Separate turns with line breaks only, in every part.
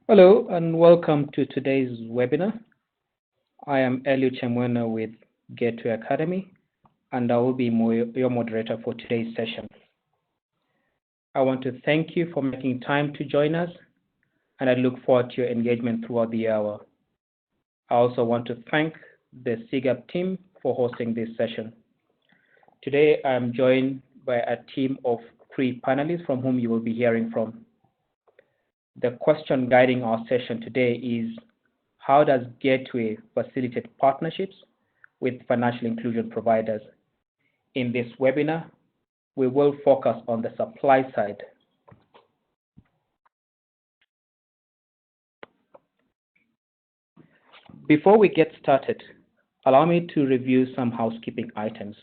Hello and welcome to today's webinar. I am Elio Chemwena with Gateway Academy and I will be your moderator for today's session. I want to thank you for making time to join us and I look forward to your engagement throughout the hour. I also want to thank the CGAP team for hosting this session. Today I am joined by a team of 3 panelists from whom you will be hearing from. The question guiding our session today is, how does Gateway facilitate partnerships with financial inclusion providers? In this webinar, we will focus on the supply side. Before we get started, allow me to review some housekeeping items.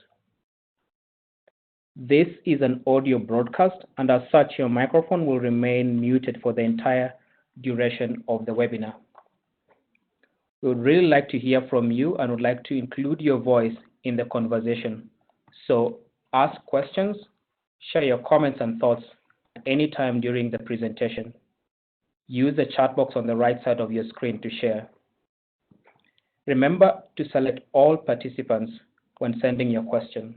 This is an audio broadcast, and as such, your microphone will remain muted for the entire duration of the webinar. We would really like to hear from you and would like to include your voice in the conversation. So ask questions, share your comments and thoughts at any time during the presentation. Use the chat box on the right side of your screen to share. Remember to select all participants when sending your question.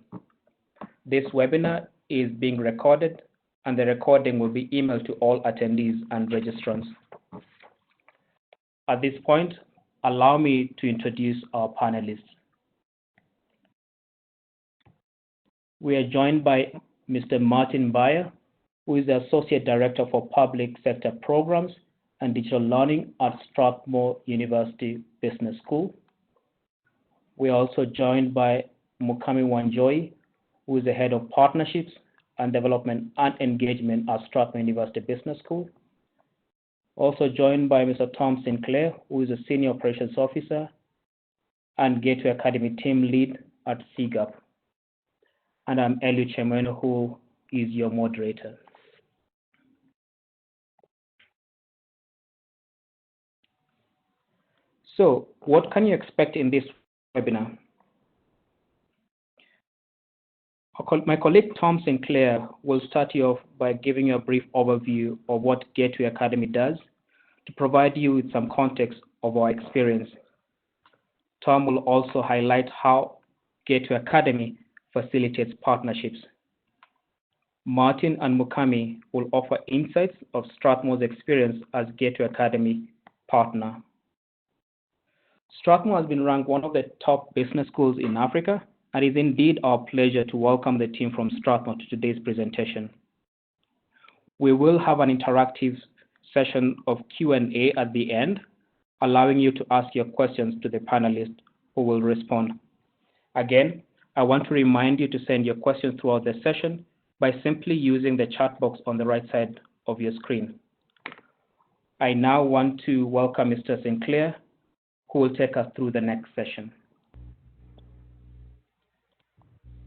This webinar is being recorded and the recording will be emailed to all attendees and registrants. At this point, allow me to introduce our panelists. We are joined by Mr. Martin Bayer, who is the Associate Director for Public Sector Programs and Digital Learning at Strathmore University Business School. We are also joined by Mukami Wanjoy, who is the Head of Partnerships and Development and Engagement at Strathmore University Business School. Also joined by Mr. Tom Sinclair, who is a Senior Operations Officer and Gateway Academy Team Lead at CGAP. And I'm Elio Chemwena, who is your moderator. So, what can you expect in this webinar? My colleague Tom Sinclair will start you off by giving you a brief overview of what Gateway Academy does to provide you with some context of our experience. Tom will also highlight how Gateway Academy facilitates partnerships. Martin and Mukami will offer insights of Strathmore's experience as Gateway Academy partner. Strathmore has been ranked one of the top business schools in Africa, and it is indeed our pleasure to welcome the team from Strathmore to today's presentation. We will have an interactive session of Q&A at the end, allowing you to ask your questions to the panelists who will respond. Again, I want to remind you to send your questions throughout the session by simply using the chat box on the right side of your screen. I now want to welcome Mr. Sinclair, who will take us through the next session.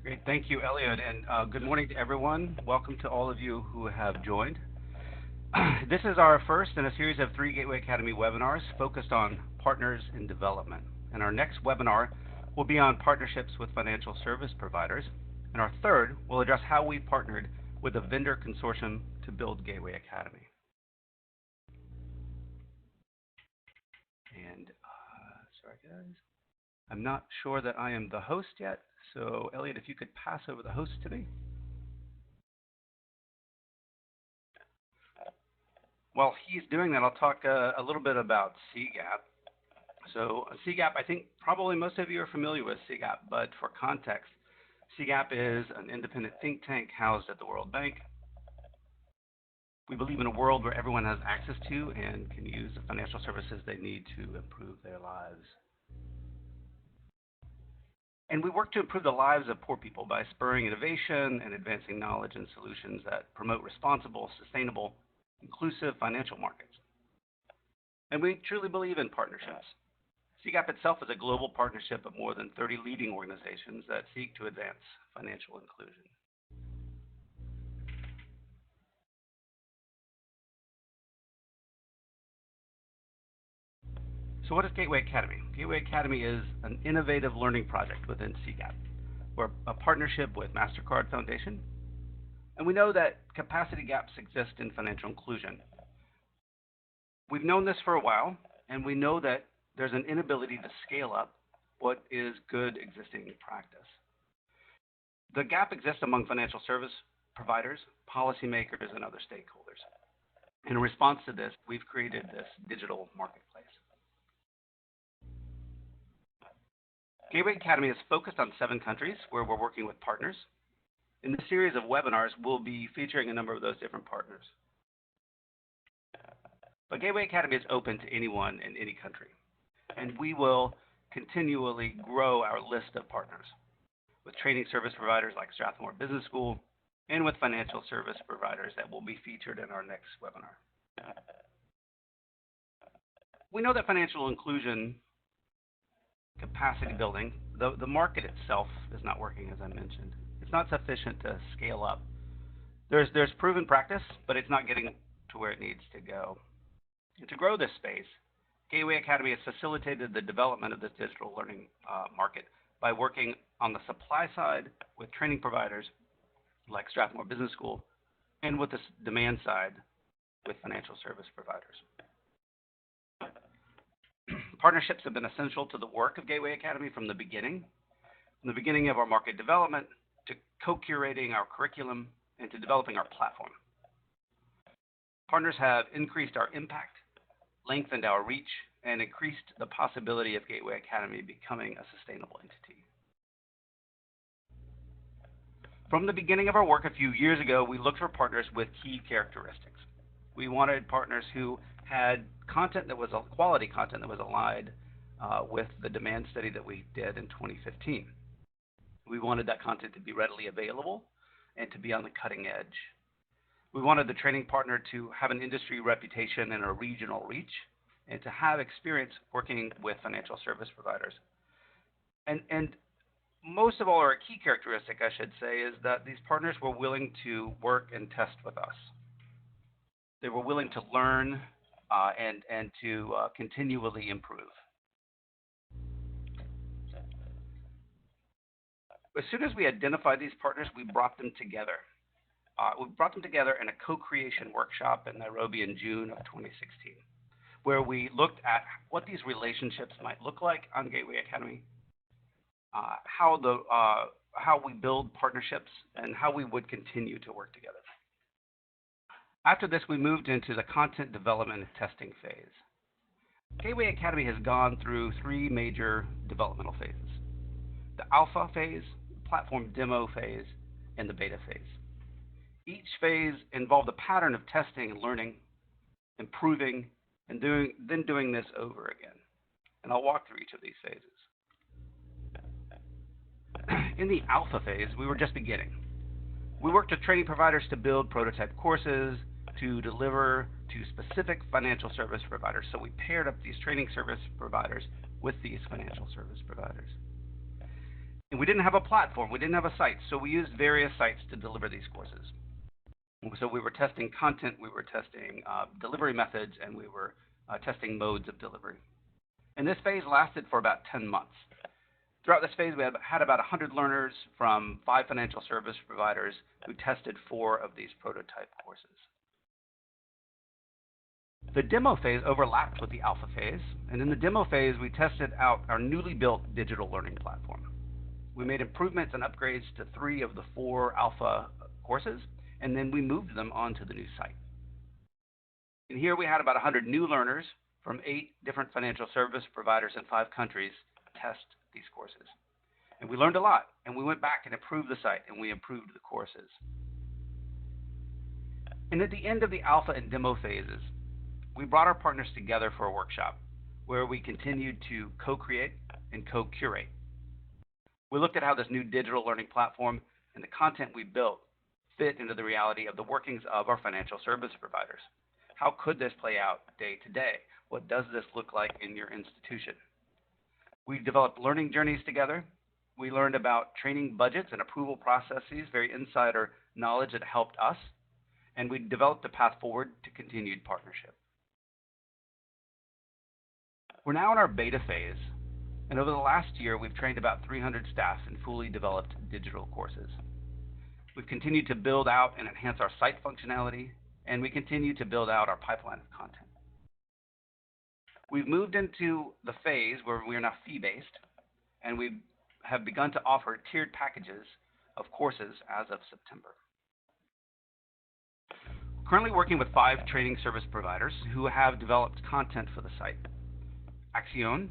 Great, thank you, Elliot, and good morning to everyone. Welcome to all of you who have joined. This is our first in a series of 3 Gateway Academy webinars focused on partners in development. And our next webinar will be on partnerships with financial service providers. And our third will address how we partnered with a vendor consortium to build Gateway Academy. And sorry guys, I'm not sure that I am the host yet. So Elliot, if you could pass over the host to me. While he's doing that, I'll talk a little bit about CGAP. So CGAP, I think probably most of you are familiar with CGAP, but for context, CGAP is an independent think tank housed at the World Bank. We believe in a world where everyone has access to and can use the financial services they need to improve their lives. And we work to improve the lives of poor people by spurring innovation and advancing knowledge and solutions that promote responsible, sustainable, inclusive financial markets. And we truly believe in partnerships. CGAP itself is a global partnership of more than 30 leading organizations that seek to advance financial inclusion. So what is Gateway Academy? Gateway Academy is an innovative learning project within CGAP. We're a partnership with MasterCard Foundation, and we know that capacity gaps exist in financial inclusion. We've known this for a while, and we know that there's an inability to scale up what is good existing practice. The gap exists among financial service providers, policymakers, and other stakeholders. In response to this, we've created this digital marketplace. Gateway Academy is focused on 7 countries where we're working with partners. In this series of webinars, we'll be featuring a number of those different partners. But Gateway Academy is open to anyone in any country, and we will continually grow our list of partners with training service providers like Strathmore Business School and with financial service providers that will be featured in our next webinar. We know that financial inclusion, capacity building, the market itself is not working, as I mentioned. It's not sufficient to scale up. There's proven practice, but it's not getting to where it needs to go. And to grow this space, Gateway Academy has facilitated the development of this digital learning market by working on the supply side with training providers like Strathmore Business School and with the demand side with financial service providers. Partnerships have been essential to the work of Gateway Academy from the beginning of our market development to co-curating our curriculum and to developing our platform. Partners have increased our impact, lengthened our reach, and increased the possibility of Gateway Academy becoming a sustainable entity. From the beginning of our work a few years ago, we looked for partners with key characteristics. We wanted partners who had content that was quality content that was aligned with the demand study that we did in 2015. We wanted that content to be readily available and to be on the cutting edge. We wanted the training partner to have an industry reputation and a regional reach, and to have experience working with financial service providers. And most of all, or a key characteristic, I should say, is that these partners were willing to work and test with us. They were willing to learn and to continually improve. As soon as we identified these partners, we brought them together. We brought them together in a co-creation workshop in Nairobi in June of 2016, where we looked at what these relationships might look like on Gateway Academy, how we build partnerships, and how we would continue to work together. After this, we moved into the content development and testing phase. Gateway Academy has gone through 3 major developmental phases: the alpha phase, platform demo phase, and the beta phase. Each phase involved a pattern of testing and learning, improving, and then doing this over again. And I'll walk through each of these phases. In the alpha phase, we were just beginning. We worked with training providers to build prototype courses, to deliver to specific financial service providers. So we paired up these training service providers with these financial service providers. And we didn't have a platform, we didn't have a site, so we used various sites to deliver these courses. So we were testing content, we were testing delivery methods, and we were testing modes of delivery. And this phase lasted for about 10 months. Throughout this phase, we had about 100 learners from 5 financial service providers who tested 4 of these prototype courses. The demo phase overlapped with the alpha phase, and in the demo phase, we tested out our newly built digital learning platform. We made improvements and upgrades to 3 of the 4 alpha courses, and then we moved them onto the new site. And here we had about 100 new learners from 8 different financial service providers in 5 countries test these courses. And we learned a lot, and we went back and improved the site, and we improved the courses. And at the end of the alpha and demo phases, we brought our partners together for a workshop where we continued to co-create and co-curate. We looked at how this new digital learning platform and the content we built fit into the reality of the workings of our financial service providers. How could this play out day to day? What does this look like in your institution? We developed learning journeys together. We learned about training budgets and approval processes, very insider knowledge that helped us. And we developed a path forward to continued partnership. We're now in our beta phase, and over the last year, we've trained about 300 staff in fully developed digital courses. We've continued to build out and enhance our site functionality, and we continue to build out our pipeline of content. We've moved into the phase where we are now fee-based, and we have begun to offer tiered packages of courses as of September. Currently working with 5 training service providers who have developed content for the site. Axion,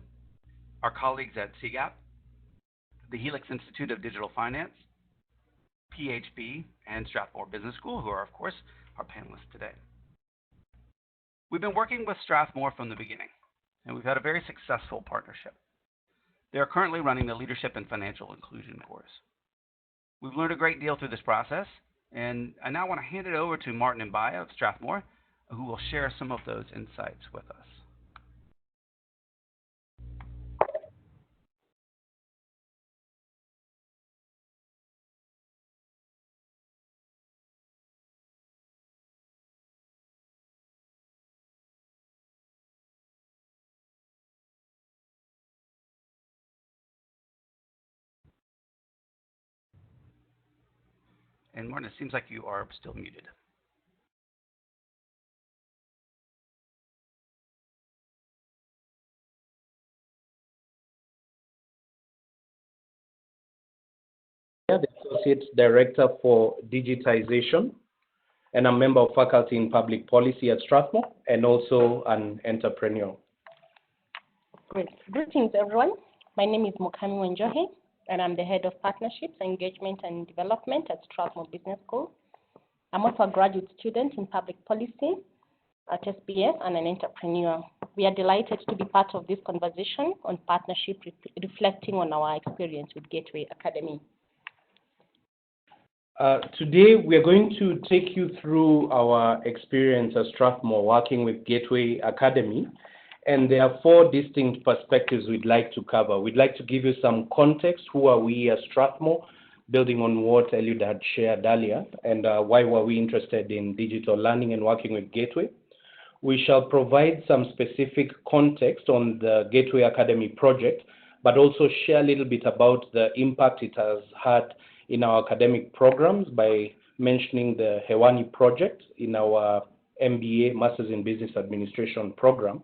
our colleagues at CGAP, the Helix Institute of Digital Finance, PHB, and Strathmore Business School, who are, of course, our panelists today. We've been working with Strathmore from the beginning, and we've had a very successful partnership. They are currently running the Leadership and Financial Inclusion course. We've learned a great deal through this process, and I now want to hand it over to Martin Mbaya of Strathmore, who will share some of those insights with us. And Martin, it seems like you are still muted.
The Associate Director for Digitization, and a member of faculty in public policy at Strathmore, and also an entrepreneur.
Great. Greetings, everyone. My name is Mukami Wenjohe, and I'm the Head of Partnerships, Engagement, and Development at Strathmore Business School. I'm also a graduate student in public policy at SBS and an entrepreneur. We are delighted to be part of this conversation on partnership, reflecting on our experience with Gateway Academy.
Today, we are going to take you through our experience at Strathmore working with Gateway Academy. And there are 4 distinct perspectives we'd like to cover. We'd like to give you some context. Who are we at Strathmore, building on what Eliud had shared earlier, and why were we interested in digital learning and working with Gateway. We shall provide some specific context on the Gateway Academy project, but also share a little bit about the impact it has had in our academic programs by mentioning the Hewani project in our MBA, Masters in Business Administration program.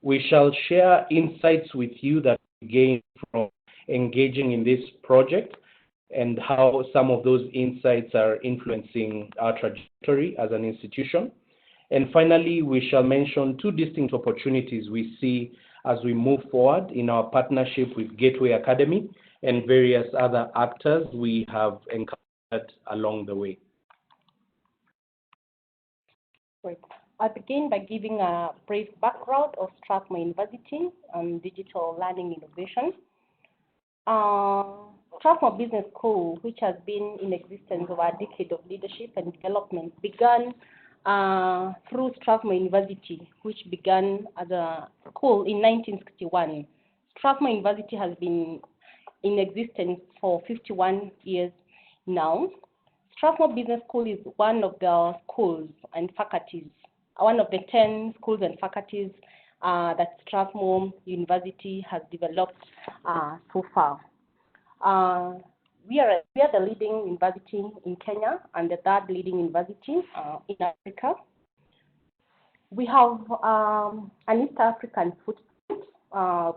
We shall share insights with you that we gained from engaging in this project and how some of those insights are influencing our trajectory as an institution. And finally, we shall mention 2 distinct opportunities we see as we move forward in our partnership with Gateway Academy and various other actors we have encountered along the way.
Great. I'll begin by giving a brief background of Strathmore University and digital learning innovation. Strathmore Business School, which has been in existence over a decade of leadership and development, began through Strathmore University, which began as a school in 1961. Strathmore University has been in existence for 51 years now. Strathmore Business School is one of the schools and faculties, one of the 10 schools and faculties that Strathmore University has developed so far. We are the leading university in Kenya and the 3rd leading university in Africa. We have an East African footprint.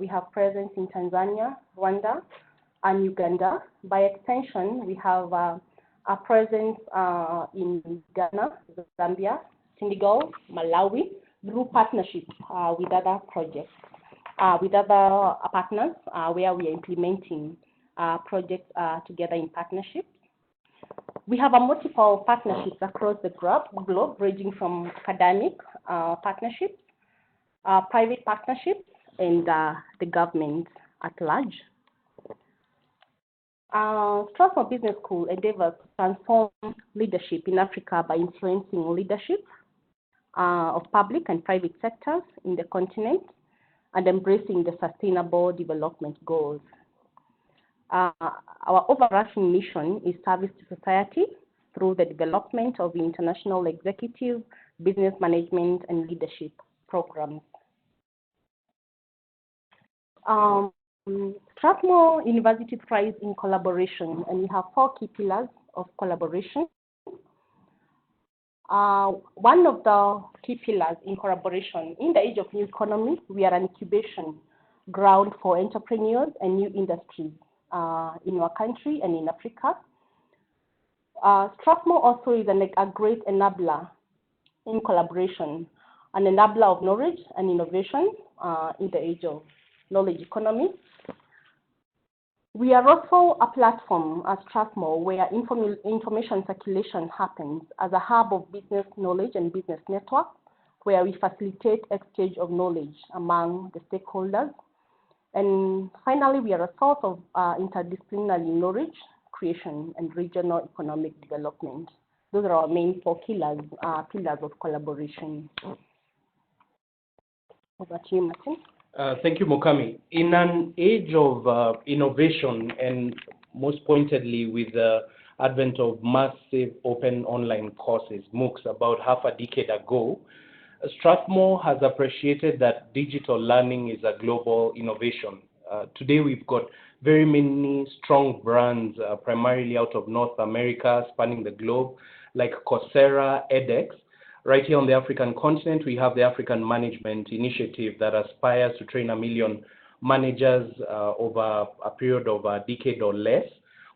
We have presence in Tanzania, Rwanda, and Uganda. By extension, we have a presence in Ghana, Zambia, Senegal, Malawi, through partnerships with other projects, with other partners where we are implementing projects together in partnerships. We have multiple partnerships across the globe, ranging from academic partnerships, private partnerships, and the government at large. Strathmore Business School endeavors to transform leadership in Africa by influencing leadership of public and private sectors in the continent and embracing the sustainable development goals. Our overarching mission is service to society through the development of international executive, business management, and leadership programs. Strathmore University thrives in collaboration, and we have 4 key pillars of collaboration. One of the key pillars in collaboration in the age of new economy, we are an incubation ground for entrepreneurs and new industries in our country and in Africa. Strathmore also is a great enabler in collaboration, an enabler of knowledge and innovation in the age of knowledge economy. We are also a platform at Strathmore where information circulation happens as a hub of business knowledge and business network, where we facilitate exchange of knowledge among the stakeholders. And finally, we are a source of interdisciplinary knowledge creation and regional economic development. Those are our main four pillars of collaboration. Over to you, Martin.
Thank you, Mokami. In an age of innovation, and most pointedly with the advent of massive open online courses, MOOCs, about half a decade ago, Strathmore has appreciated that digital learning is a global innovation. Today, we've got very many strong brands, primarily out of North America, spanning the globe, like Coursera, edX. Right here on the African continent, we have the African Management Initiative that aspires to train 1 million managers over a period of a decade or less.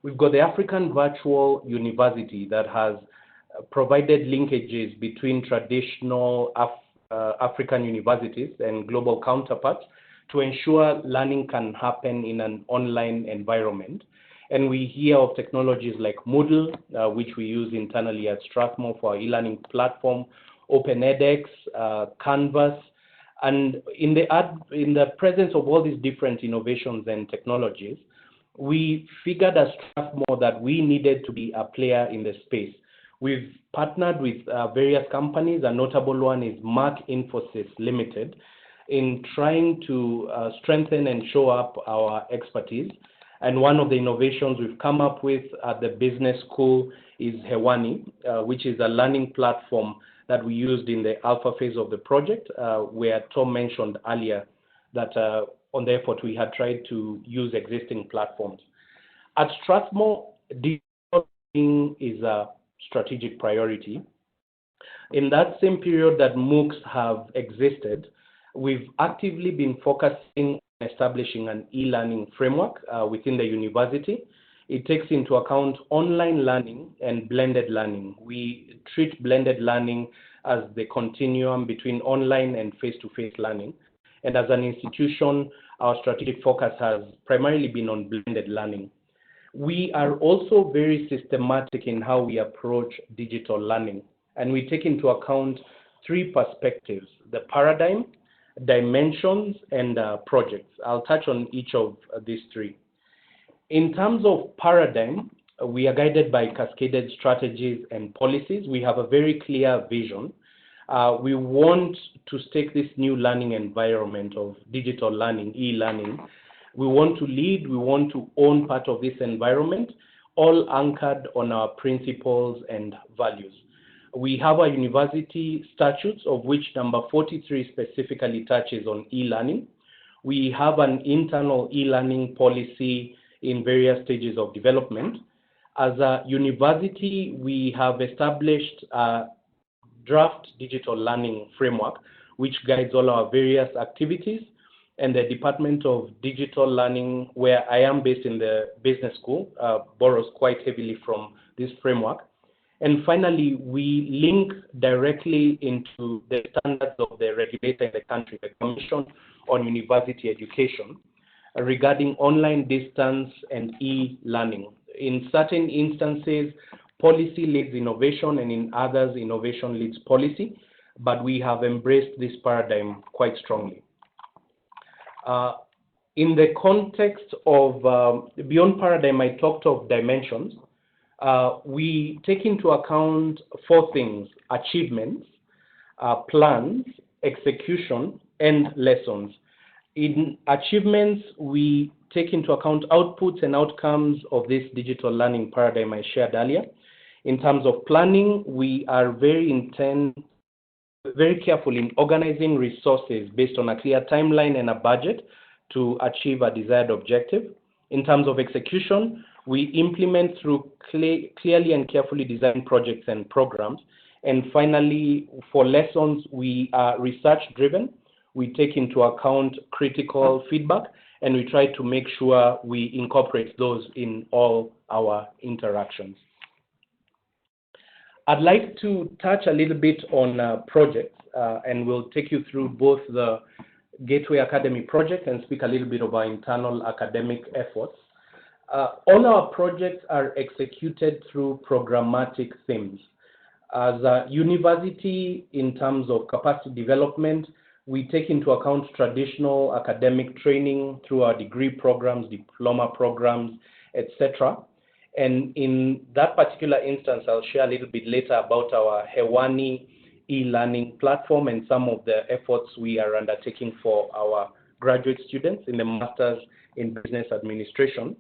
We've got the African Virtual University that has provided linkages between traditional African universities and global counterparts to ensure learning can happen in an online environment. And we hear of technologies like Moodle, which we use internally at Strathmore for our e-learning platform, OpenEdX, Canvas. And in the presence of all these different innovations and technologies, we figured at Strathmore that we needed to be a player in the space. We've partnered with various companies. A notable one is Mark Infosys Limited in trying to strengthen and show up our expertise. And one of the innovations we've come up with at the business school is Hewani, which is a learning platform that we used in the alpha phase of the project, where Tom mentioned earlier that on the effort we had tried to use existing platforms. At Strathmore, digital learning is a strategic priority. In that same period that MOOCs have existed, we've actively been focusing establishing an e-learning framework within the university. It takes into account online learning and blended learning. We treat blended learning as the continuum between online and face-to-face learning. And as an institution, our strategic focus has primarily been on blended learning. We are also very systematic in how we approach digital learning. And we take into account 3 perspectives: the paradigm, dimensions, and projects. I'll touch on each of these 3. In terms of paradigm, we are guided by cascaded strategies and policies. We have a very clear vision. We want to stake this new learning environment of digital learning, e-learning. We want to lead, we want to own part of this environment, all anchored on our principles and values. We have our university statutes, of which number 43 specifically touches on e-learning. We have an internal e-learning policy in various stages of development. As a university, we have established a draft digital learning framework, which guides all our various activities. And the Department of Digital Learning, where I am based in the business school, borrows quite heavily from this framework. And finally, we link directly into the standards of the regulator in the country, the Commission on University Education, regarding online distance and e-learning. In certain instances, policy leads innovation, and in others, innovation leads policy, but we have embraced this paradigm quite strongly. In the context of beyond paradigm, I talked of dimensions. We take into account 4 things: achievements, plans, execution, and lessons. In achievements, we take into account outputs and outcomes of this digital learning paradigm I shared earlier. In terms of planning, we are very careful in organizing resources based on a clear timeline and a budget to achieve a desired objective. In terms of execution, we implement through clearly and carefully designed projects and programs. And finally, for lessons, we are research-driven. We take into account critical feedback, and we try to make sure we incorporate those in all our interactions. I'd like to touch a little bit on projects, and we'll take you through both the Gateway Academy project and speak a little bit of our internal academic efforts. All our projects are executed through programmatic themes. As a university, in terms of capacity development, we take into account traditional academic training through our degree programs, diploma programs, etc. And in that particular instance, I'll share a little bit later about our Hewani eLearning platform and some of the efforts we are undertaking for our graduate students in the Masters in Business Administration.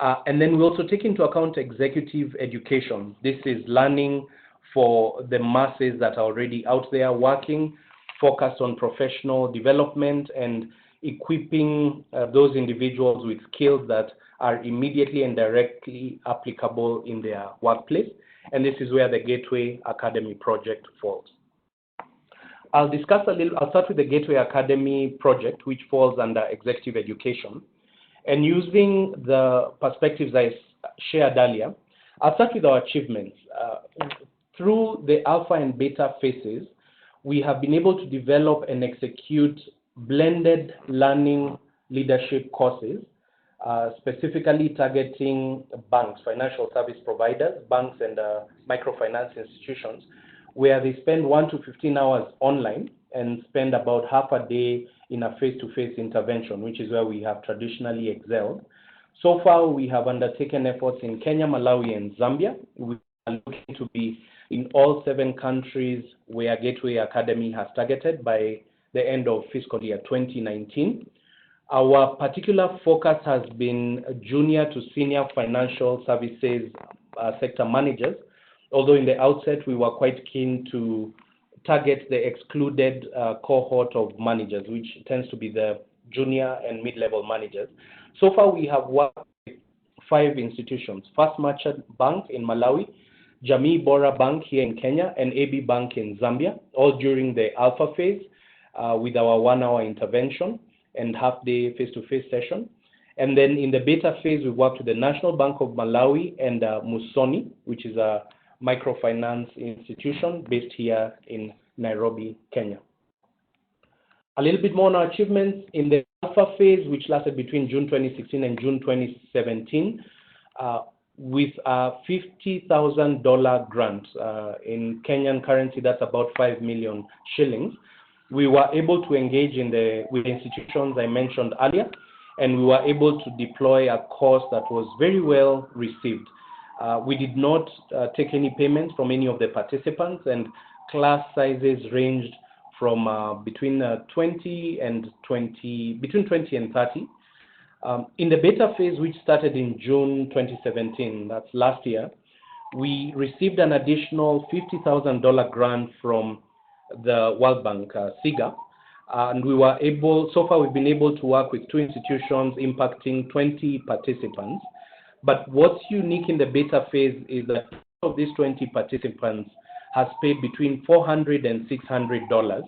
And then we also take into account executive education. This is learning for the masses that are already out there working, focused on professional development and equipping those individuals with skills that are immediately and directly applicable in their workplace. And this is where the Gateway Academy project falls. I'll start with the Gateway Academy project, which falls under executive education. And using the perspectives I shared earlier, I'll start with our achievements. Through the alpha and beta phases, we have been able to develop and execute blended learning leadership courses, specifically targeting banks, financial service providers, banks and microfinance institutions, where they spend 1 to 15 hours online and spend about half a day in a face-to-face intervention, which is where we have traditionally excelled. So far, we have undertaken efforts in Kenya, Malawi, and Zambia. We are looking to be in all 7 countries where Gateway Academy has targeted by the end of fiscal year 2019. Our particular focus has been junior to senior financial services sector managers, although in the outset we were quite keen to target the excluded cohort of managers, which tends to be the junior and mid-level managers. So far we have worked with 5 institutions: First Merchant Bank in Malawi, Jamii Bora Bank here in Kenya, and AB Bank in Zambia, all during the alpha phase with our 1-hour intervention and half-day face-to-face session. And then in the beta phase, we worked with the National Bank of Malawi and Musoni, which is a microfinance institution based here in Nairobi, Kenya. A little bit more on our achievements in the alpha phase, which lasted between June 2016 and June 2017, with a $50,000 grant. In Kenyan currency, that's about 5 million shillings. We were able to engage with the institutions I mentioned earlier, and we were able to deploy a course that was very well received. We did not take any payments from any of the participants, and class sizes ranged from between 20 and 30. In the beta phase, which started in June 2017, that's last year, we received an additional $50,000 grant from the World Bank, CGAP, and we were able, so far we've been able to work with 2 institutions impacting 20 participants. But what's unique in the beta phase is that of these 20 participants has paid between $400 and $600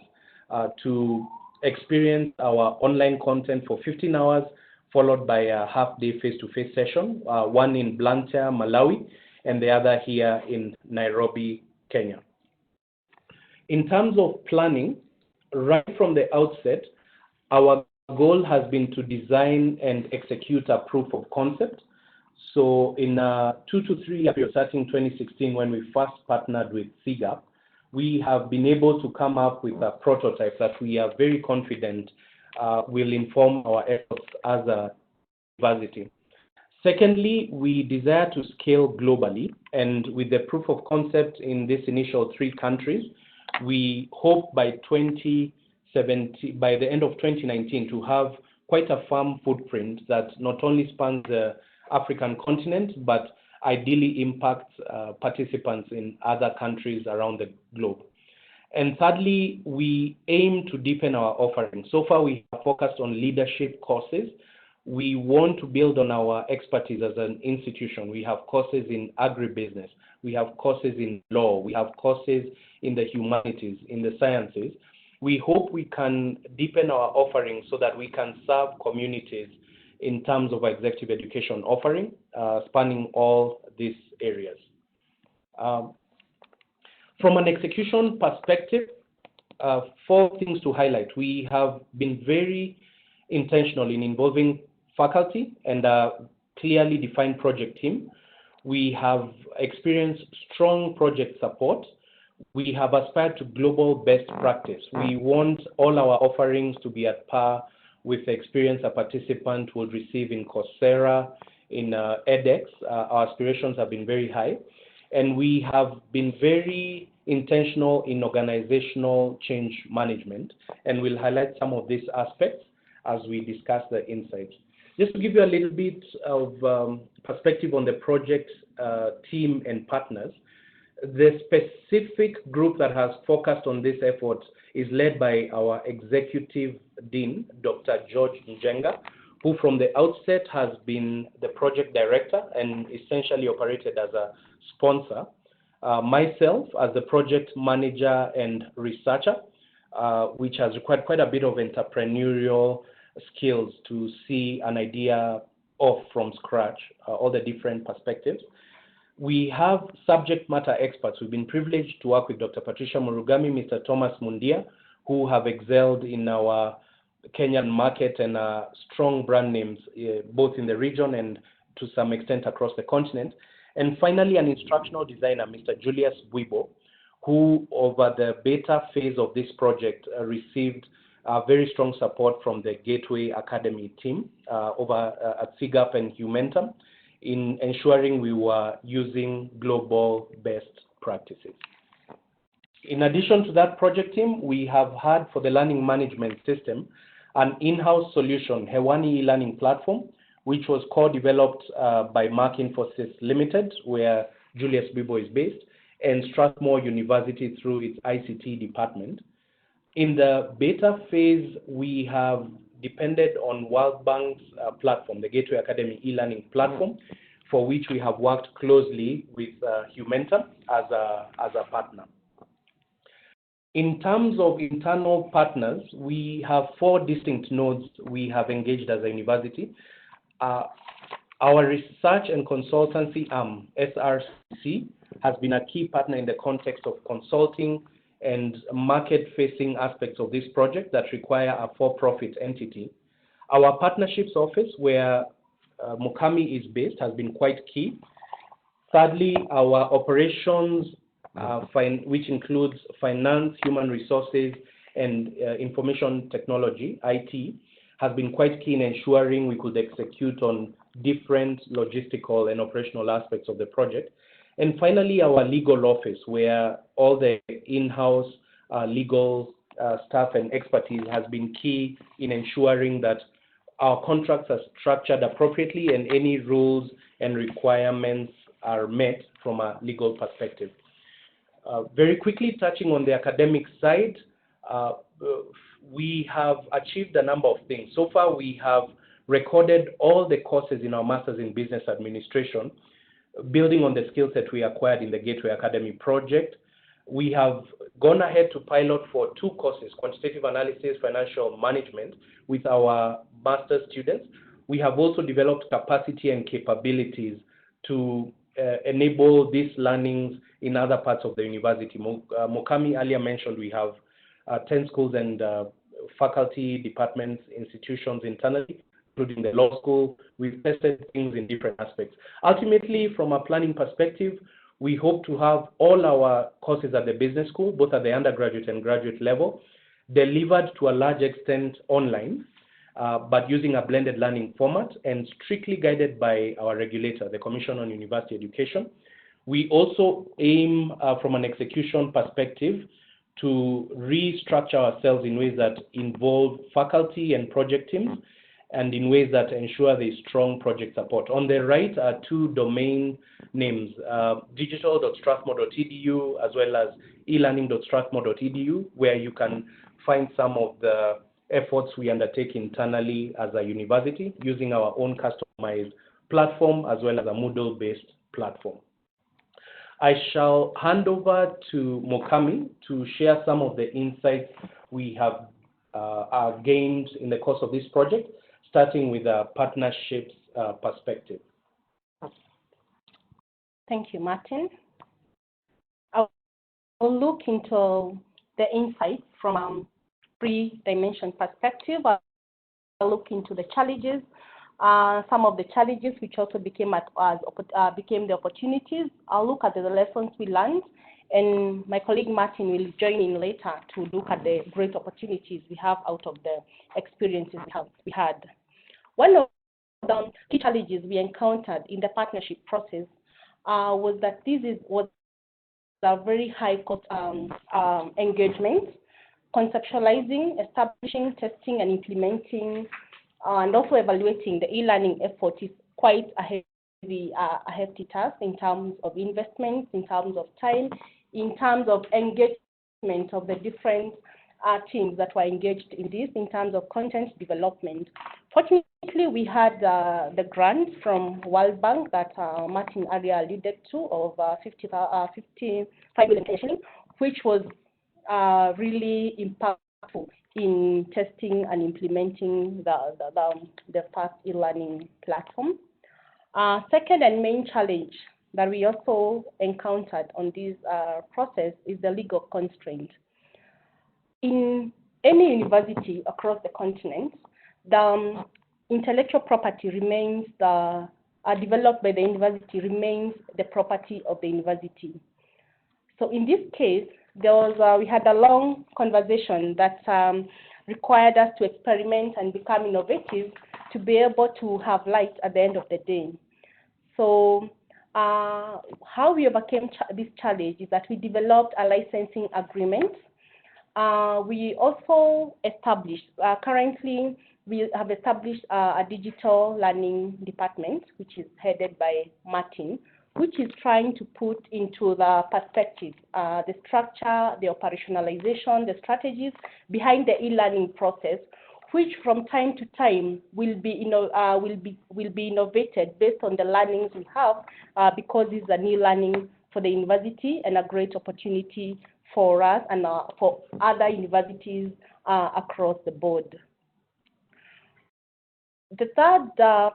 to experience our online content for 15 hours, followed by a half-day face-to-face session, one in Blantyre, Malawi, and the other here in Nairobi, Kenya. In terms of planning, right from the outset, our goal has been to design and execute a proof of concept. So in 2 to 3 years, starting 2016, when we first partnered with CGAP, we have been able to come up with a prototype that we are very confident will inform our efforts as a university. Secondly, we desire to scale globally, and with the proof of concept in this initial 3 countries, we hope by the end of 2019 to have quite a firm footprint that not only spans the African continent, but ideally impacts participants in other countries around the globe. And thirdly, we aim to deepen our offering. So far, we have focused on leadership courses. We want to build on our expertise as an institution. We have courses in agribusiness, we have courses in law, we have courses in the humanities, in the sciences. We hope we can deepen our offering so that we can serve communities in terms of executive education offering, spanning all these areas. From an execution perspective, 4 things to highlight. We have been very intentional in involving faculty and a clearly defined project team. We have experienced strong project support. We have aspired to global best practice. We want all our offerings to be at par with the experience a participant will receive in Coursera, in edX. Our aspirations have been very high. And we have been very intentional in organizational change management. And we'll highlight some of these aspects as we discuss the insights. Just to give you a little bit of perspective on the project team and partners, the specific group that has focused on this effort is led by our Executive Dean, Dr. George Njenga, who from the outset has been the project director and essentially operated as a sponsor. Myself as the project manager and researcher, which has required quite a bit of entrepreneurial skills to see an idea off from scratch, all the different perspectives. We have subject matter experts. We've been privileged to work with Dr. Patricia Murugami, Mr. Thomas Mundia, who have excelled in our Kenyan market and strong brand names, both in the region and to some extent across the continent. And finally, an instructional designer, Mr. Julius Buibo, who over the beta phase of this project received very strong support from the Gateway Academy team over at CGAP and Humentum in ensuring we were using global best practices. In addition to that project team, we have had for the learning management system an in-house solution, Hewani eLearning platform, which was co-developed by Mark Infosys Limited, where Julius Bibo is based, and Strathmore University through its ICT department. In the beta phase, we have depended on World Bank's platform, the Gateway Academy eLearning platform, for which we have worked closely with Humentum as a partner. In terms of internal partners, we have 4 distinct nodes we have engaged as a university. Our research and consultancy arm, SRC, has been a key partner in the context of consulting and market-facing aspects of this project that require a for-profit entity. Our partnerships office, where Mukami is based, has been quite key. Thirdly, our operations, which includes finance, human resources, and information technology, IT, has been quite key in ensuring we could execute on different logistical and operational aspects of the project. And finally, our legal office, where all the in-house legal staff and expertise has been key in ensuring that our contracts are structured appropriately and any rules and requirements are met from a legal perspective. Very quickly, touching on the academic side, we have achieved a number of things. So far, we have recorded all the courses in our Masters in Business Administration, building on the skill set we acquired in the Gateway Academy project. We have gone ahead to pilot for 2 courses, Quantitative Analysis, Financial Management, with our master's students. We have also developed capacity and capabilities to enable these learnings in other parts of the university. Mukami earlier mentioned we have 10 schools and faculty, departments, institutions internally, including the law school. We've tested things in different aspects. Ultimately, from a planning perspective, we hope to have all our courses at the business school, both at the undergraduate and graduate level, delivered to a large extent online, but using a blended learning format and strictly guided by our regulator, the Commission on University Education. We also aim, from an execution perspective, to restructure ourselves in ways that involve faculty and project teams, and in ways that ensure the strong project support. On the right are 2 domain names, digital.strathmore.edu as well as elearning.strathmore.edu, where you can find some of the efforts we undertake internally as a university using our own customized platform as well as a Moodle-based platform. I shall hand over to Mokami to share some of the insights we have gained in the course of this project, starting with a partnerships perspective.
Thank you, Martin. I'll look into the insights from a three-dimension perspective. I'll look into the challenges, some of the challenges which also became the opportunities. I'll look at the lessons we learned, and my colleague Martin will join in later to look at the great opportunities we have out of the experiences we had. One of the key challenges we encountered in the partnership process was that was a very high cost engagement. Conceptualizing, establishing, testing, and implementing, and also evaluating the e-learning effort is quite a hefty task in terms of investment, in terms of time, in terms of engagement of the different teams that were engaged in this, in terms of content development. Fortunately, we had the grant from World Bank that Martin earlier alluded to of 55 million, which was really impactful in testing and implementing the first e-learning platform. Second and main challenge that we also encountered on this process is the legal constraint. In any university across the continent, the intellectual property remains developed by the university remains the property of the university. So in this case, we had a long conversation that required us to experiment and become innovative to be able to have light at the end of the day. So how we overcame this challenge is that we developed a licensing agreement. We also established, currently we have established a digital learning department, which is headed by Martin, which is trying to put into the perspective the structure, the operationalization, the strategies behind the e-learning process, which from time to time will be innovated based on the learnings we have, because it's a new learning for the university and a great opportunity for us and for other universities across the board. The third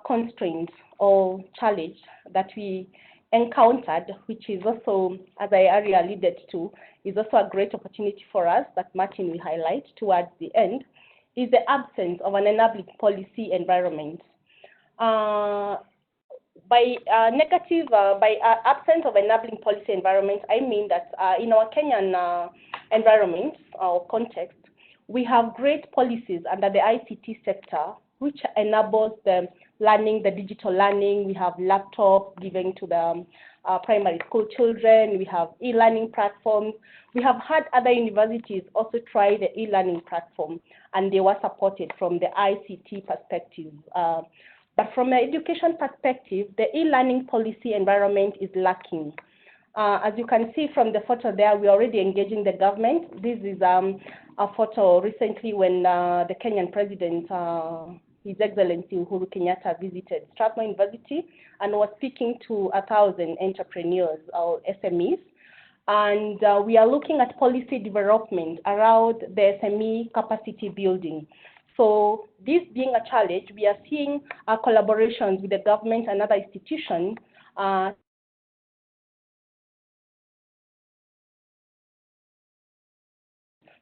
constraint or challenge that we encountered, which is also, as I already alluded to, is also a great opportunity for us that Martin will highlight towards the end, is the absence of an enabling policy environment. By absence of enabling policy environment, I mean that in our Kenyan environment or context, we have great policies under the ICT sector, which enables the learning, the digital learning. We have laptops given to the primary school children. We have e-learning platforms. We have had other universities also try the e-learning platform, and they were supported from the ICT perspective. But from an education perspective, the e-learning policy environment is lacking. As you can see from the photo there, we're already engaging the government. This is a photo recently when the Kenyan president, His Excellency Uhuru Kenyatta, visited Strathmore University and was speaking to 1,000 entrepreneurs or SMEs. And we are looking at policy development around the SME capacity building. So this being a challenge, we are seeing collaborations with the government and other institutions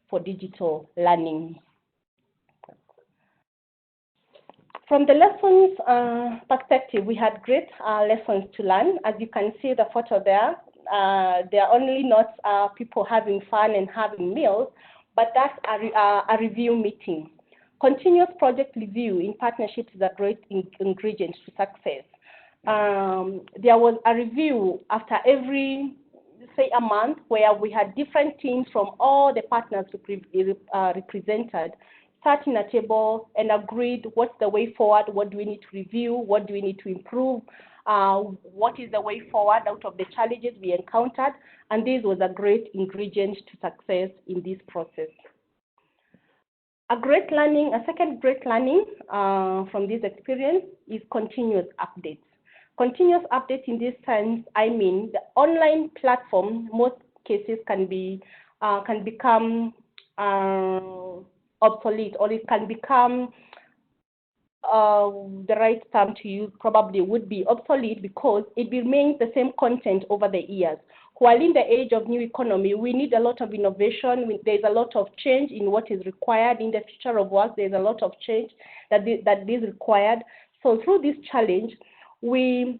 for digital learning. From the lessons perspective, we had great lessons to learn. As you can see the photo there, they are only not people having fun and having meals, but that's a review meeting. Continuous project review in partnerships is a great ingredient to success. There was a review after every, say, a month, where we had different teams from all the partners represented, sat in a table and agreed what's the way forward, what do we need to review, what do we need to improve, what is the way forward out of the challenges we encountered, and this was a great ingredient to success in this process. A second great learning from this experience is continuous updates. Continuous update in this sense, I mean the online platform, most cases can become obsolete, or it can become the right term to use probably would be obsolete, because it remains the same content over the years. While in the age of new economy, we need a lot of innovation. There's a lot of change in what is required in the future of work. There's a lot of change that is required. So through this challenge, we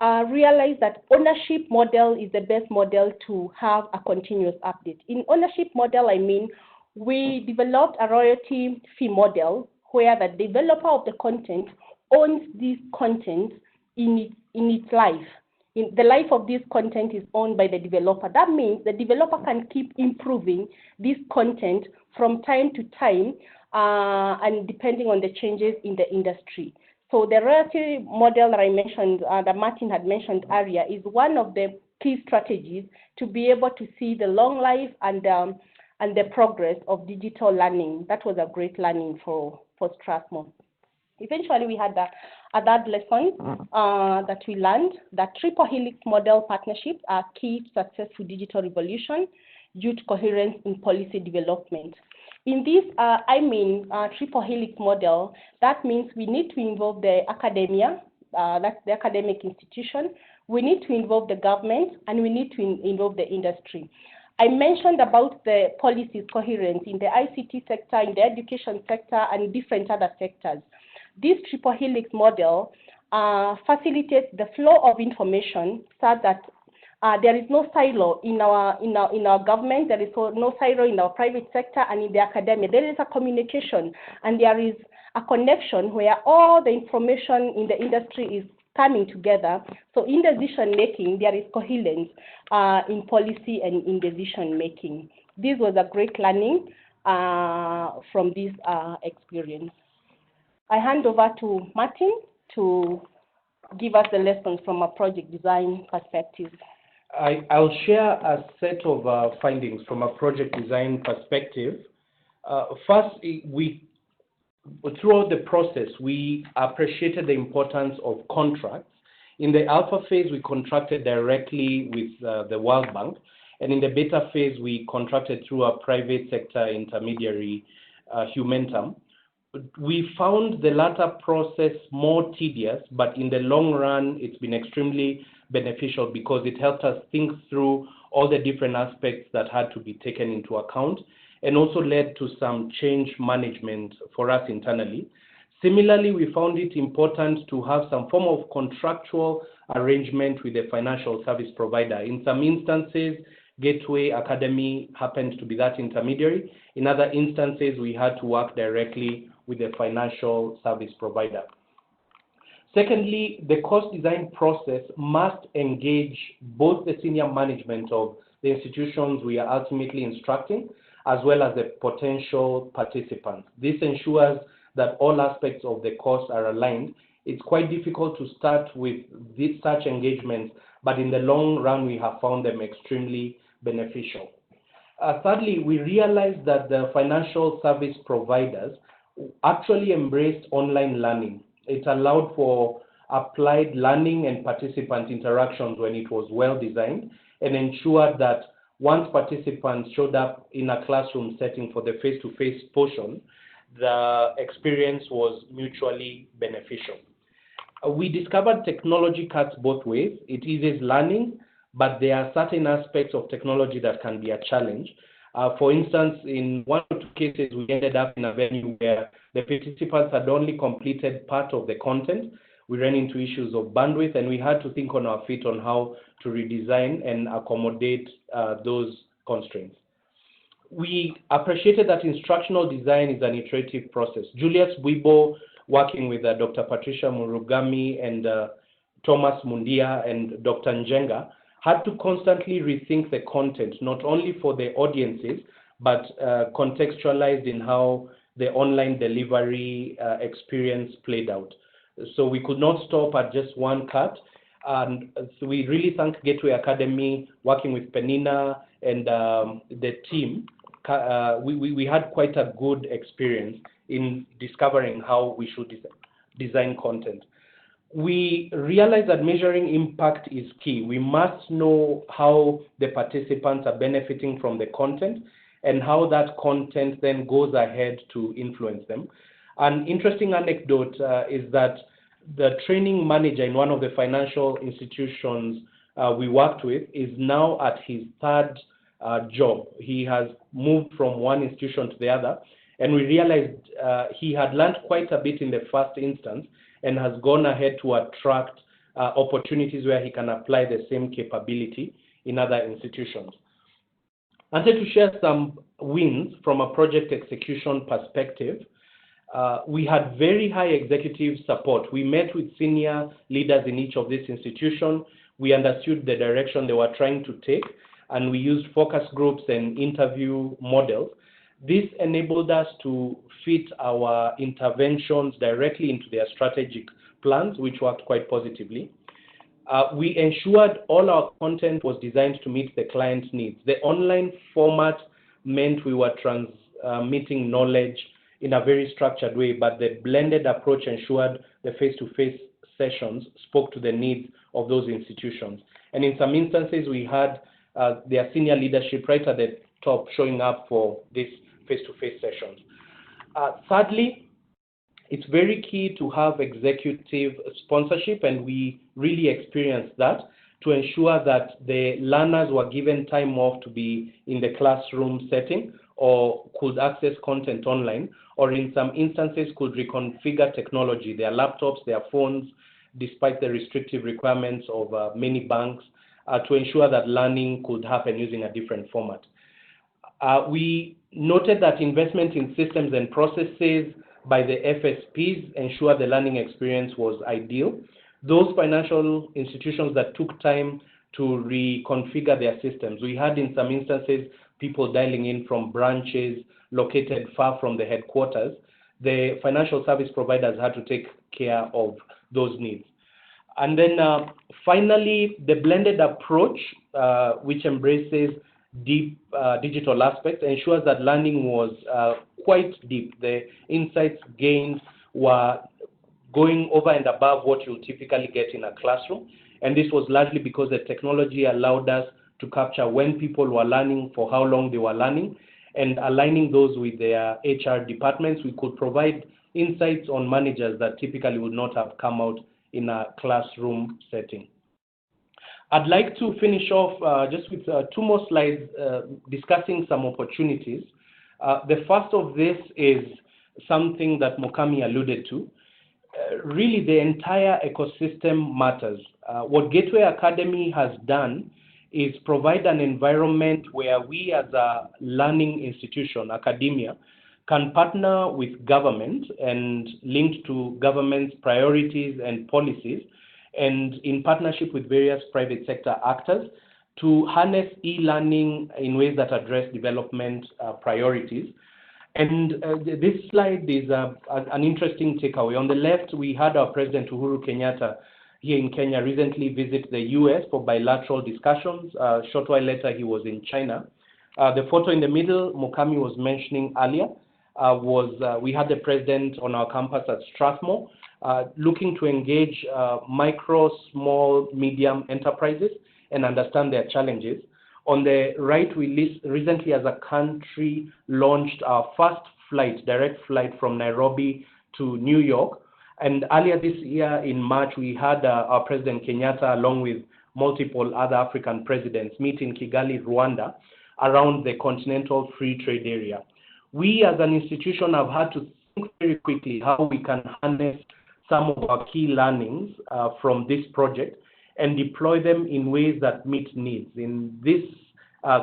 realize that ownership model is the best model to have a continuous update. In ownership model, I mean, we developed a royalty fee model where the developer of the content owns this content in its life. The life of this content is owned by the developer. That means the developer can keep improving this content from time to time, and depending on the changes in the industry. So the royalty model that I mentioned, that Martin had mentioned earlier, is one of the key strategies to be able to see the long life and the progress of digital learning. That was a great learning for Strathmore. Eventually, we had a third lesson that we learned, that triple helix model partnerships are key to successful digital revolution due to coherence in policy development. In this, triple helix model, that means we need to involve the academia, that's the academic institution, we need to involve the government, and we need to involve the industry. I mentioned about the policies coherence in the ICT sector, in the education sector, and different other sectors. This triple helix model facilitates the flow of information so that there is no silo in our government, there is no silo in our private sector and in the academia. There is a communication and there is a connection where all the information in the industry is coming together. So in decision making, there is coherence in policy and in decision making. This was a great learning from this experience. I hand over to Martin to give us the lessons from a project design perspective.
I'll share a set of findings from a project design perspective. First, throughout the process, we appreciated the importance of contracts. In the alpha phase, we contracted directly with the World Bank, and in the beta phase, we contracted through a private sector intermediary, Humentum. We found the latter process more tedious, but in the long run, it's been extremely beneficial because it helped us think through all the different aspects that had to be taken into account, and also led to some change management for us internally. Similarly, we found it important to have some form of contractual arrangement with a financial service provider. In some instances, Gateway Academy happened to be that intermediary. In other instances, we had to work directly with a financial service provider. Secondly, the course design process must engage both the senior management of the institutions we are ultimately instructing, as well as the potential participants. This ensures that all aspects of the course are aligned. It's quite difficult to start with such engagements, but in the long run, we have found them extremely beneficial. Thirdly, we realized that the financial service providers actually embraced online learning. It allowed for applied learning and participant interactions when it was well designed, and ensured that once participants showed up in a classroom setting for the face-to-face portion, the experience was mutually beneficial. We discovered technology cuts both ways. It eases learning, but there are certain aspects of technology that can be a challenge. For instance, in one or two cases, we ended up in a venue where the participants had only completed part of the content. We ran into issues of bandwidth, and we had to think on our feet on how to redesign and accommodate those constraints. We appreciated that instructional design is an iterative process. Julius Bwibo, working with Dr. Patricia Murugami and Thomas Mundia and Dr. Njenga, had to constantly rethink the content, not only for the audiences, but contextualized in how the online delivery experience played out. So we could not stop at just one cut. And so we really thank Gateway Academy, working with Penina and the team. We had quite a good experience in discovering how we should design content. we realize that measuring impact is key. We must know how the participants are benefiting from the content and how that content then goes ahead to influence them. An interesting anecdote is that the training manager in one of the financial institutions we worked with is now at his third job. He has moved from one institution to the other, and we realized he had learned quite a bit in the first instance and has gone ahead to attract opportunities where he can apply the same capability in other institutions. I wanted to share some wins from a project execution perspective. We had very high executive support. We met with senior leaders in each of these institutions. We understood the direction they were trying to take, and we used focus groups and interview models. This enabled us to fit our interventions directly into their strategic plans, which worked quite positively. We ensured all our content was designed to meet the client's needs. The online format meant we were transmitting knowledge in a very structured way, but the blended approach ensured the face-to-face sessions spoke to the needs of those institutions. And in some instances, we had their senior leadership right at the top showing up for these face-to-face sessions. Thirdly, it's very key to have executive sponsorship, and we really experienced that to ensure that the learners were given time off to be in the classroom setting or could access content online, or in some instances could reconfigure technology, their laptops, their phones, despite the restrictive requirements of many banks, to ensure that learning could happen using a different format. We noted that investment in systems and processes by the FSPs ensured the learning experience was ideal. Those financial institutions that took time to reconfigure their systems, we had in some instances people dialing in from branches located far from the headquarters. The financial service providers had to take care of those needs. And then finally, the blended approach, which embraces deep digital aspects, ensures that learning was quite deep. The insights gained were going over and above what you'll typically get in a classroom. And this was largely because the technology allowed us to capture when people were learning, for how long they were learning, and aligning those with their HR departments. We could provide insights on managers that typically would not have come out in a classroom setting. I'd like to finish off just with two more slides discussing some opportunities. The first of this is something that Mokami alluded to. Really, the entire ecosystem matters. What Gateway Academy has done is provide an environment where we as a learning institution, academia, can partner with government and linked to government's priorities and policies, and in partnership with various private sector actors to harness e-learning in ways that address development priorities. And this slide is an interesting takeaway. On the left, we had our President Uhuru Kenyatta here in Kenya recently visit the US for bilateral discussions. A short while later, he was in China. The photo in the middle, Mokami was mentioning earlier, we had the president on our campus at Strathmore looking to engage micro, small, medium enterprises and understand their challenges. On the right, we recently as a country launched our first flight, direct flight from Nairobi to New York. And earlier this year in March, we had our President Kenyatta along with multiple other African presidents meet in Kigali, Rwanda, around the continental free trade area. We as an institution have had to think very quickly how we can harness some of our key learnings from this project and deploy them in ways that meet needs. In this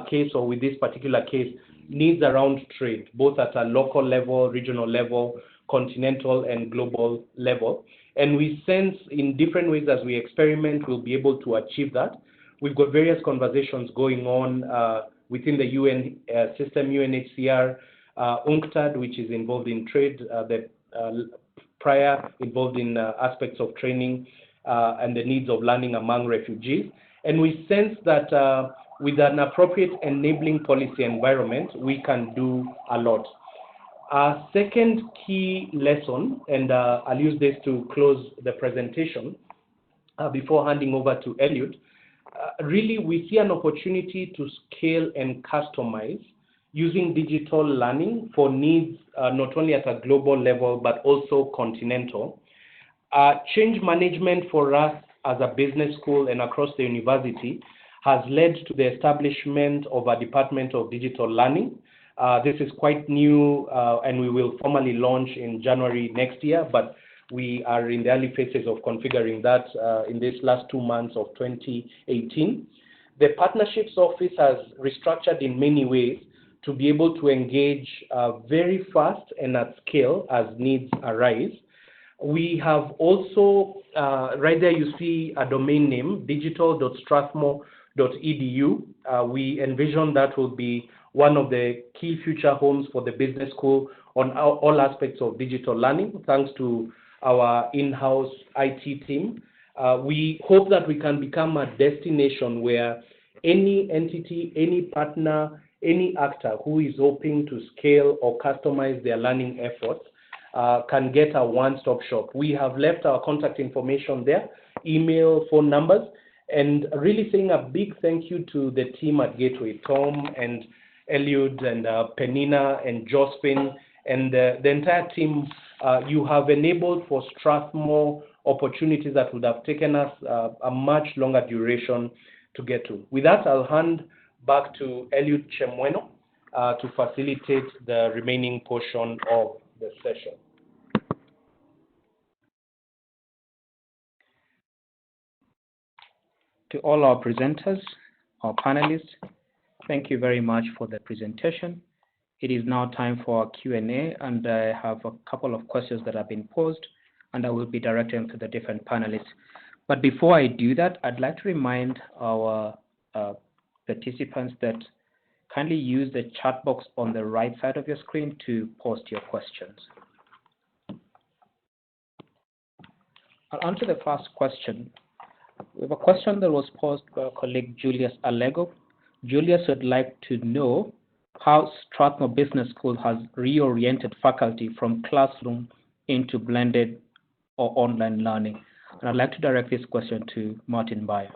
case, or with this particular case, needs around trade, both at a local level, regional level, continental and global level. And we sense in different ways as we experiment, we'll be able to achieve that. We've got various conversations going on within the UN system, UNHCR, UNCTAD, which is involved in trade, the prior involved in aspects of training and the needs of learning among refugees. And we sense that with an appropriate enabling policy environment, we can do a lot. Our second key lesson, and I'll use this to close the presentation before handing over to Eliud, really we see an opportunity to scale and customize using digital learning for needs not only at a global level, but also continental. Change management for us as a business school and across the university has led to the establishment of a Department of Digital Learning. This is quite new, and we will formally launch in January next year, but we are in the early phases of configuring that in these last 2 months of 2018. The Partnerships Office has restructured in many ways to be able to engage very fast and at scale as needs arise. We have also, right there you see a domain name, digital.strathmore.edu. We envision that will be one of the key future homes for the business school on all aspects of digital learning, thanks to our in-house IT team. We hope that we can become a destination where any entity, any partner, any actor who is hoping to scale or customize their learning efforts can get a one-stop shop. We have left our contact information there, email, phone numbers, and really saying a big thank you to the team at Gateway, Tom and Eliud and Penina and Josephine and the entire team. You have enabled for Strathmore opportunities that would have taken us a much longer duration to get to. With that, I'll hand back to Eliud Chemweno to facilitate the remaining portion of the session.
To all our presenters, our panelists, thank you very much for the presentation. It is now time for our Q&A, and I have a couple of questions that have been posed, and I will be directing them to the different panelists. But before I do that, I'd like to remind our participants that kindly use the chat box on the right side of your screen to post your questions. I'll answer the first question. We have a question that was posed by our colleague Julius Allego. Julius would like to know how Strathmore Business School has reoriented faculty from classroom into blended or online learning. And I'd like to direct this question to Martin Bayer.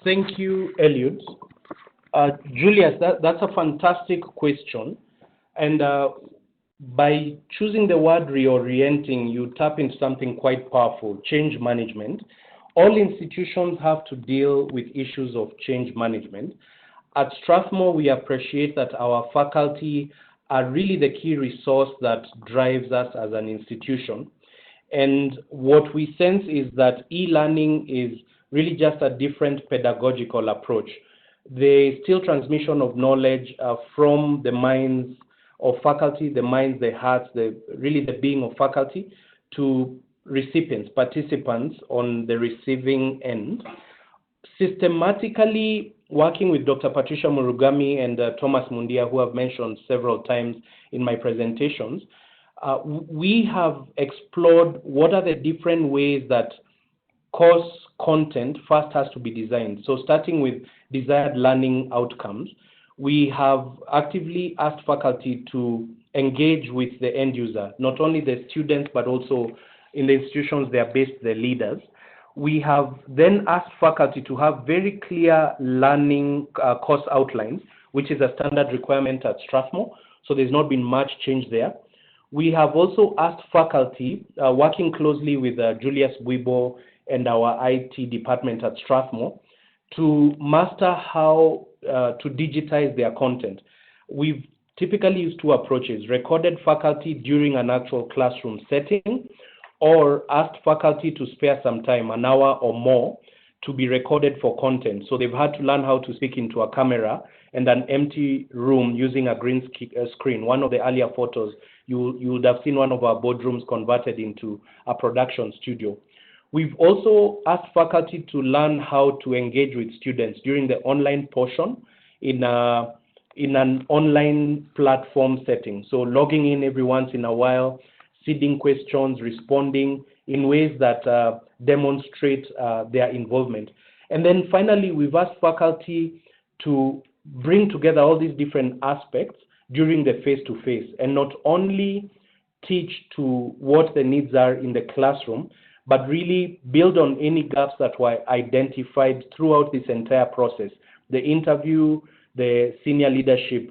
Thank you, Eliud. Julius, that's a fantastic question. And by choosing the word reorienting, you tap into something quite powerful, change management. All institutions have to deal with issues of change management. At Strathmore, we appreciate that our faculty are really the key resource that drives us as an institution. And what we sense is that e-learning is really just a different pedagogical approach. The still transmission of knowledge from the minds of faculty, the minds, the hearts, really the being of faculty, to recipients, participants on the receiving end. Systematically working with Dr. Patricia Murugami and Thomas Mundia, who I've mentioned several times in my presentations, we have explored what are the different ways that course content first has to be designed. So starting with desired learning outcomes, we have actively asked faculty to engage with the end user, not only the students, but also in the institutions they are based, the leaders. We have then asked faculty to have very clear learning course outlines, which is a standard requirement at Strathmore, so there's not been much change there. We have also asked faculty, working closely with Julius Buibo and our IT department at Strathmore, to master how to digitize their content. We've typically used two approaches: recorded faculty during an actual classroom setting, or asked faculty to spare some time, an hour or more, to be recorded for content. So they've had to learn how to speak into a camera and an empty room using a green screen. One of the earlier photos, you would have seen one of our boardrooms converted into a production studio. We've also asked faculty to learn how to engage with students during the online portion in an online platform setting. So logging in every once in a while, seeding questions, responding in ways that demonstrate their involvement. And then finally, we've asked faculty to bring together all these different aspects during the face-to-face, and not only teach to what the needs are in the classroom, but really build on any gaps that were identified throughout this entire process. The interview, the senior leadership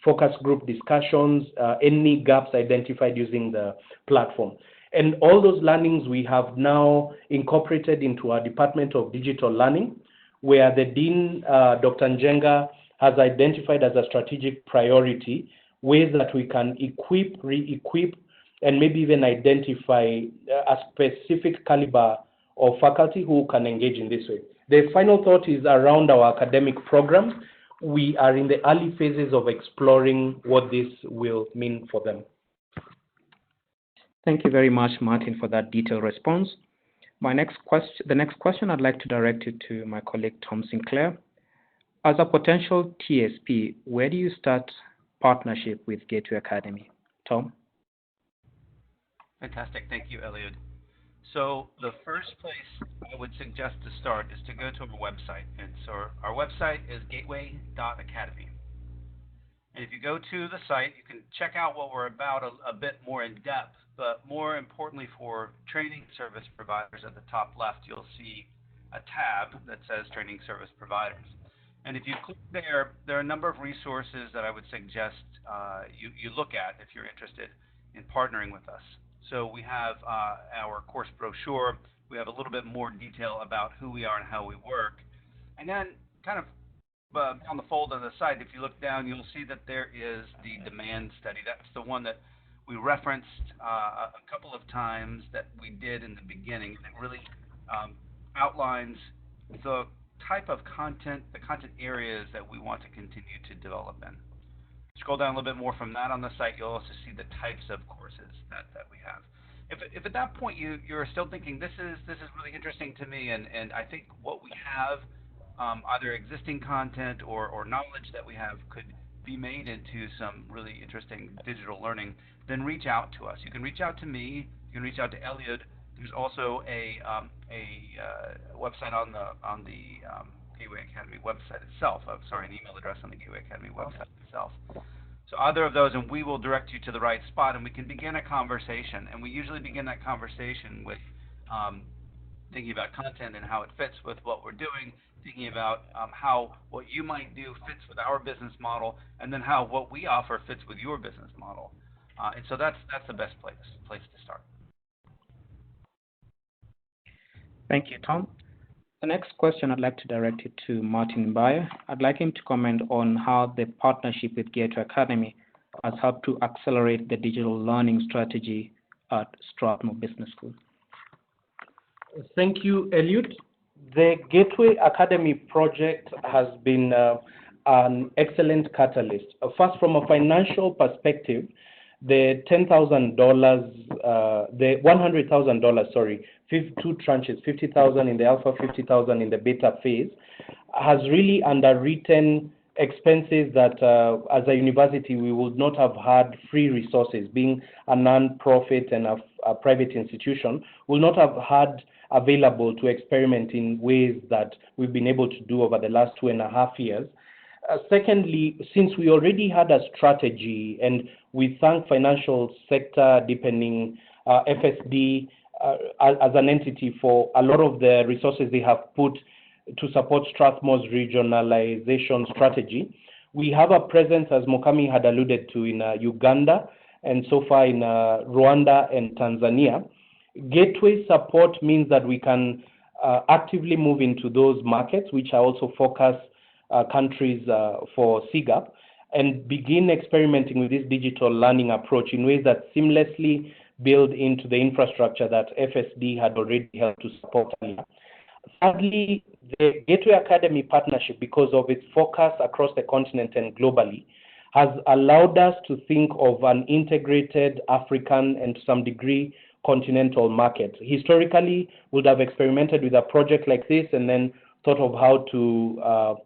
focus group discussions, any gaps identified using the platform. And all those learnings we have now incorporated into our Department of Digital Learning, where the Dean, Dr. Njenga, has identified as a strategic priority ways that we can equip, re-equip, and maybe even identify a specific caliber of faculty who can engage in this way. The final thought is around our academic programs. We are in the early phases of exploring what this will mean for them.
Thank you very much, Martin, for that detailed response. The next question I'd like to direct it to my colleague, Tom Sinclair. As a potential TSP, where do you start partnership with Gateway Academy? Tom?
Fantastic. Thank you, Eliud. So the first place I would suggest to start is to go to our website. And so our website is gateway.academy. And if you go to the site, you can check out what we're about a bit more in depth. But more importantly, for training service providers, at the top left, you'll see a tab that says Training Service Providers. And if you click there, there are a number of resources that I would suggest you look at if you're interested in partnering with us. So we have our course brochure. We have a little bit more detail about who we are and how we work. And then kind of on the fold of the site, if you look down, you'll see that there is the demand study. That's the one that we referenced a couple of times that we did in the beginning. It really outlines the type of content, the content areas that we want to continue to develop in. Scroll down a little bit more from that on the site, you'll also see the types of courses that we have. If at that point you're still thinking this is really interesting to me, and I think what we have, either existing content or knowledge that we have, could be made into some really interesting digital learning, then reach out to us. You can reach out to me. You can reach out to Eliud. There's also a website on the Gateway Academy website itself. An email address on the Gateway Academy website itself. So either of those, and we will direct you to the right spot, and we can begin a conversation. And we usually begin that conversation with thinking about content and how it fits with what we're doing, thinking about how what you might do fits with our business model, and then how what we offer fits with your business model. And so that's the best place to start.
Thank you, Tom. The next question I'd like to direct it to Martin Mbaya. I'd like him to comment on how the partnership with Gateway Academy has helped to accelerate the digital learning strategy at Strathmore Business School.
Thank you, Eliud. The Gateway Academy project has been an excellent catalyst. First, from a financial perspective, the $10,000, the $100,000, sorry, 2 tranches, 50,000 in the alpha, 50,000 in the beta phase, has really underwritten expenses that as a university we would not have had free resources. Being a non-profit and a private institution, will not have had available to experiment in ways that we've been able to do over the last 2.5 years. Secondly, since we already had a strategy, and we thank financial sector, depending FSD as an entity for a lot of the resources they have put to support Strathmore's regionalization strategy. We have a presence, as Mokami had alluded to, in Uganda, and so far in Rwanda and Tanzania. Gateway support means that we can actively move into those markets, which are also focus countries for CGAP, and begin experimenting with this digital learning approach in ways that seamlessly build into the infrastructure that FSD had already helped to support earlier. Thirdly, the Gateway Academy partnership, because of its focus across the continent and globally, has allowed us to think of an integrated African and to some degree continental market. Historically, would have experimented with a project like this and then thought of how to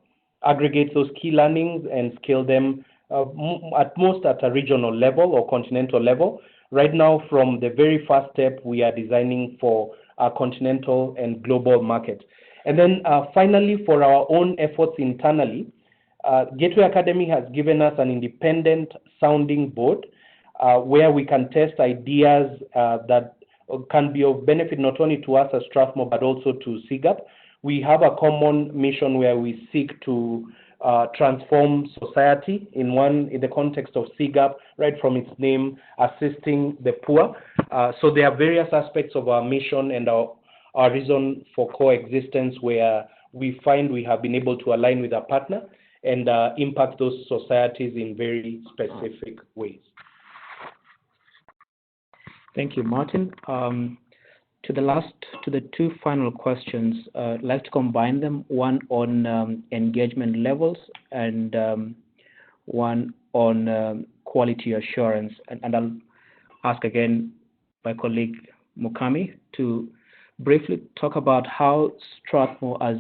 aggregate those key learnings and scale them at most at a regional level or continental level. Right now, from the very first step, we are designing for a continental and global market. And then finally, for our own efforts internally, Gateway Academy has given us an independent sounding board where we can test ideas that can be of benefit not only to us as Strathmore, but also to CGAP. We have a common mission where we seek to transform society in the context of CGAP, right from its name, assisting the poor. So there are various aspects of our mission and our reason for coexistence where we find we have been able to align with our partner and impact those societies in very specific ways.
Thank you, Martin. To the two final questions, I'd like to combine them, one on engagement levels and one on quality assurance. And I'll ask again my colleague Mukami to briefly talk about how Strathmore has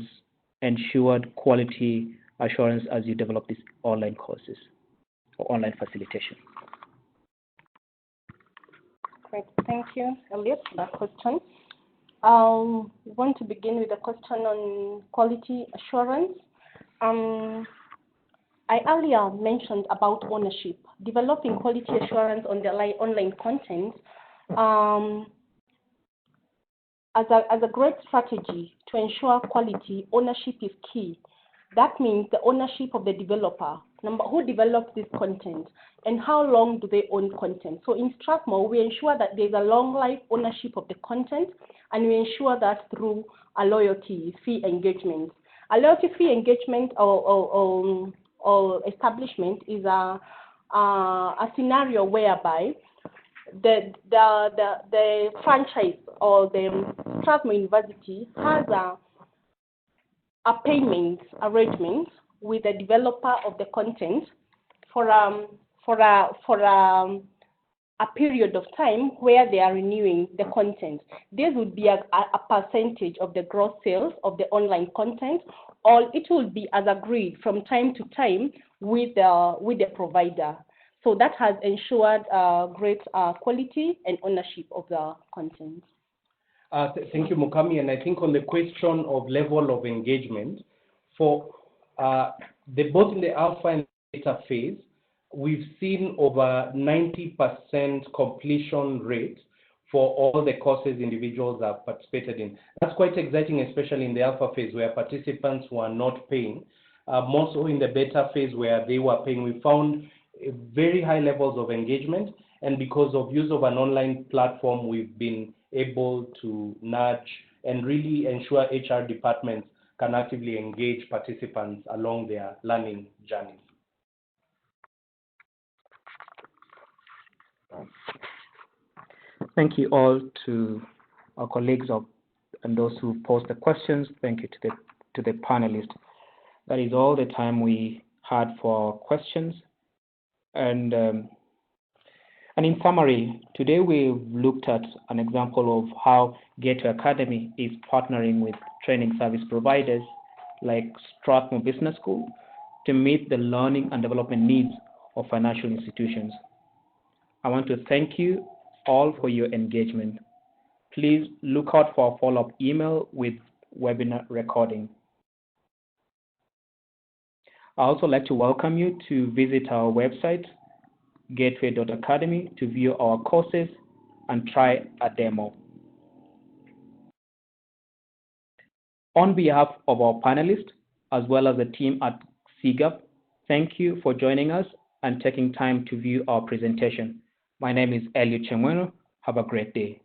ensured quality assurance as you develop these online courses or online facilitation.
Great, thank you, Elliot, for that question. I want to begin with a question on quality assurance. I earlier mentioned about ownership. Developing quality assurance on the online content as a great strategy to ensure quality, ownership is key. That means the ownership of the developer, who develops this content, and how long do they own content. So in Strathmore, we ensure that there's a long life ownership of the content, and we ensure that through a loyalty fee engagement. A loyalty fee engagement or establishment is a scenario whereby the franchise or the Strathmore University has a payment arrangement with the developer of the content for a period of time where they are renewing the content. This would be a percentage of the gross sales of the online content, or it will be as agreed from time to time with the provider. So that has ensured great quality and ownership of the content.
Thank you, Mukami. And I think on the question of level of engagement, for both in the alpha and beta phase, we've seen over 90% completion rate for all the courses individuals have participated in. That's quite exciting, especially in the alpha phase where participants were not paying. More so in the beta phase where they were paying, we found very high levels of engagement. And because of use of an online platform, we've been able to nudge and really ensure HR departments can actively engage participants along their learning journey.
Thank you all to our colleagues and those who posed the questions. Thank you to the panelists. That is all the time we had for questions. And in summary, today we've looked at an example of how Gateway Academy is partnering with training service providers like Strathmore Business School to meet the learning and development needs of financial institutions. I want to thank you all for your engagement. Please look out for a follow-up email with webinar recording. I also like to welcome you to visit our website, gateway.academy, to view our courses and try a demo. On behalf of our panelists, as well as the team at CGAP, thank you for joining us and taking time to view our presentation. My name is Elliot Chemweno. Have a great day.